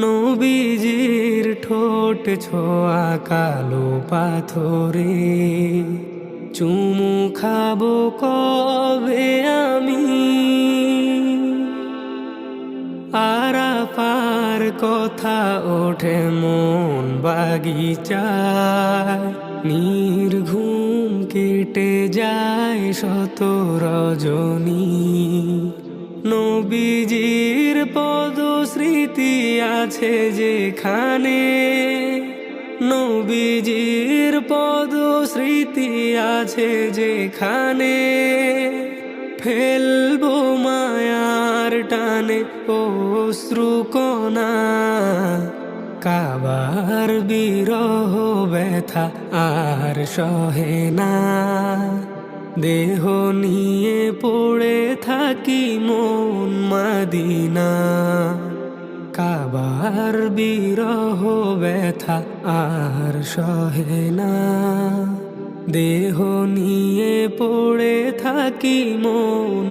নবীজির ঠোঁট ছোঁয়া কালো পাথরে চুমু খাবো কবে আমি। আরাফার কথা ওঠে মন বাগিচায়, নির্ঘুম কেটে যায় শত রজনী। নবীজির পদ স্মৃতি আছে যেখানে, নবীজির পদ স্মৃতি আছে যেখানে, ফেলবো মায়ার টানে অশ্রুকণা। কাবার বিরহ ব্যথা আর সহে না, দেহ নিয়ে পড়ে থাকি মন মদিনা। কাবার বিরহ ব্যথা আর সহে না, দেহ নিয়ে পড়ে থাকি মন